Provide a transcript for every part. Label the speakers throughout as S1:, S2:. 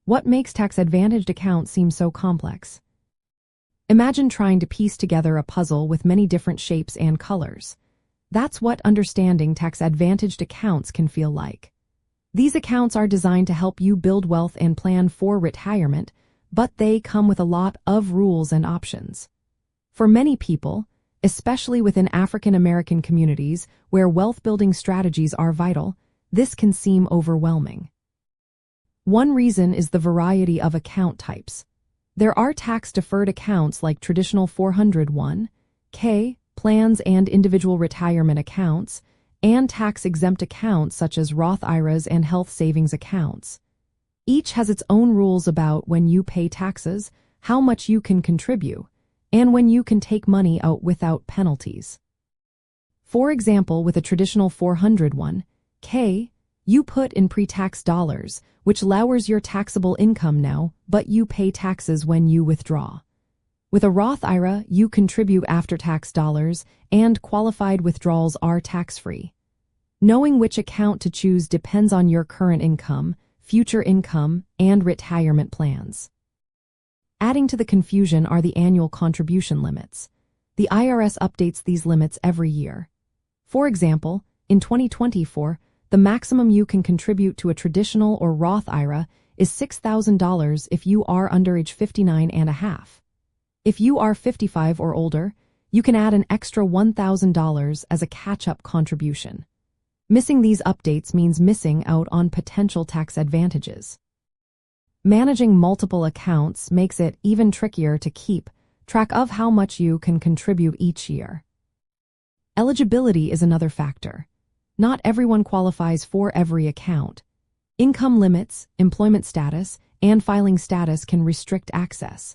S1: What makes tax-advantaged accounts seem so complex? Imagine trying to piece together a puzzle with many different shapes and colors. That's what understanding tax-advantaged accounts can feel like. These accounts are designed to help you build wealth and plan for retirement, but they come with a lot of rules and options. For many people, especially within African American communities where wealth-building strategies are vital, this can seem overwhelming. One reason is the variety of account types. There are tax-deferred accounts like traditional 401(k) plans and individual retirement accounts, and tax-exempt accounts such as Roth IRAs and health savings accounts. Each has its own rules about when you pay taxes, how much you can contribute, and when you can take money out without penalties. For example, with a traditional 401(k), you put in pre-tax dollars, which lowers your taxable income now, but you pay taxes when you withdraw. With a Roth IRA, you contribute after-tax dollars, and qualified withdrawals are tax-free. Knowing which account to choose depends on your current income, future income, and retirement plans. Adding to the confusion are the annual contribution limits. The IRS updates these limits every year. For example, in 2024, the maximum you can contribute to a traditional or Roth IRA is $6,000 if you are under age 59 and a half. If you are 55 or older, you can add an extra $1,000 as a catch-up contribution. Missing these updates means missing out on potential tax advantages. Managing multiple accounts makes it even trickier to keep track of how much you can contribute each year. Eligibility is another factor. Not everyone qualifies for every account. Income limits, employment status, and filing status can restrict access.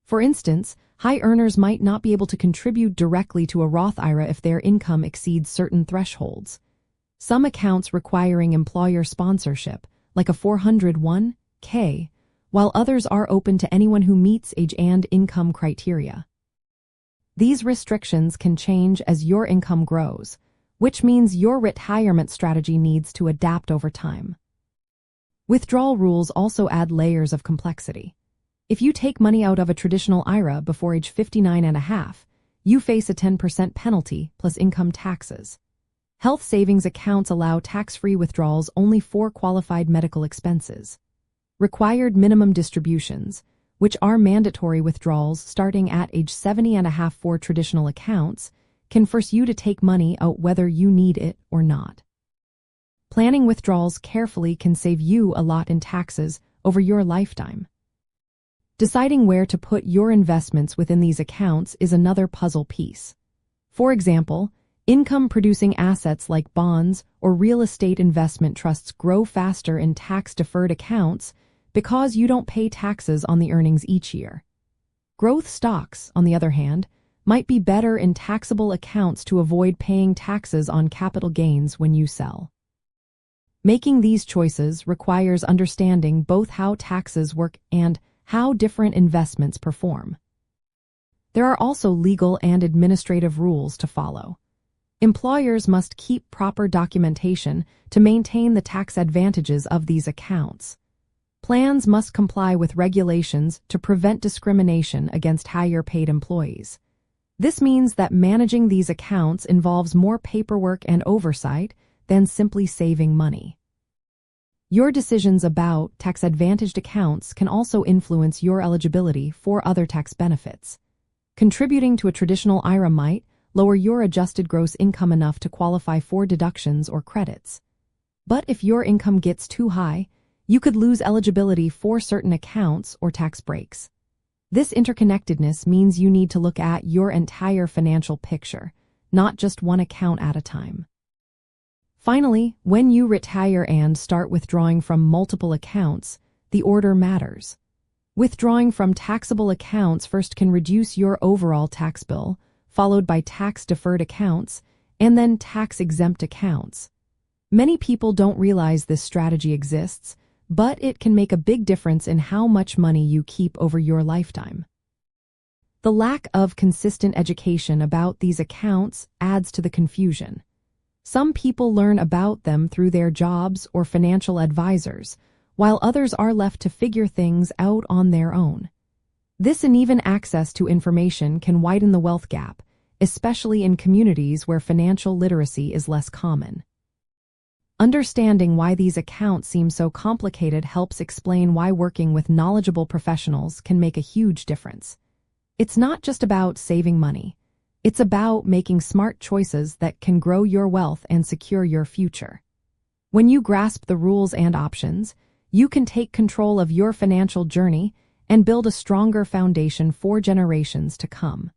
S1: For instance, high earners might not be able to contribute directly to a Roth IRA if their income exceeds certain thresholds. Some accounts requiring employer sponsorship, like a 401(k), while others are open to anyone who meets age and income criteria. These restrictions can change as your income grows, which means your retirement strategy needs to adapt over time. Withdrawal rules also add layers of complexity. If you take money out of a traditional IRA before age 59 and a half, you face a 10% penalty plus income taxes. Health savings accounts allow tax-free withdrawals only for qualified medical expenses. Required minimum distributions, which are mandatory withdrawals starting at age 70 and a half for traditional accounts, can force you to take money out whether you need it or not. Planning withdrawals carefully can save you a lot in taxes over your lifetime. Deciding where to put your investments within these accounts is another puzzle piece. For example, income-producing assets like bonds or real estate investment trusts grow faster in tax-deferred accounts because you don't pay taxes on the earnings each year. Growth stocks, on the other hand, might be better in taxable accounts to avoid paying taxes on capital gains when you sell. Making these choices requires understanding both how taxes work and how different investments perform. There are also legal and administrative rules to follow. Employers must keep proper documentation to maintain the tax advantages of these accounts. Plans must comply with regulations to prevent discrimination against higher-paid employees. This means that managing these accounts involves more paperwork and oversight than simply saving money. Your decisions about tax-advantaged accounts can also influence your eligibility for other tax benefits. Contributing to a traditional IRA might lower your adjusted gross income enough to qualify for deductions or credits. But if your income gets too high, you could lose eligibility for certain accounts or tax breaks. This interconnectedness means you need to look at your entire financial picture, not just one account at a time. Finally, when you retire and start withdrawing from multiple accounts, the order matters. Withdrawing from taxable accounts first can reduce your overall tax bill, followed by tax-deferred accounts, and then tax-exempt accounts. Many people don't realize this strategy exists, but it can make a big difference in how much money you keep over your lifetime. The lack of consistent education about these accounts adds to the confusion. Some people learn about them through their jobs or financial advisors, while others are left to figure things out on their own. This uneven access to information can widen the wealth gap, especially in communities where financial literacy is less common. Understanding why these accounts seem so complicated helps explain why working with knowledgeable professionals can make a huge difference. It's not just about saving money. It's about making smart choices that can grow your wealth and secure your future. When you grasp the rules and options, you can take control of your financial journey and build a stronger foundation for generations to come.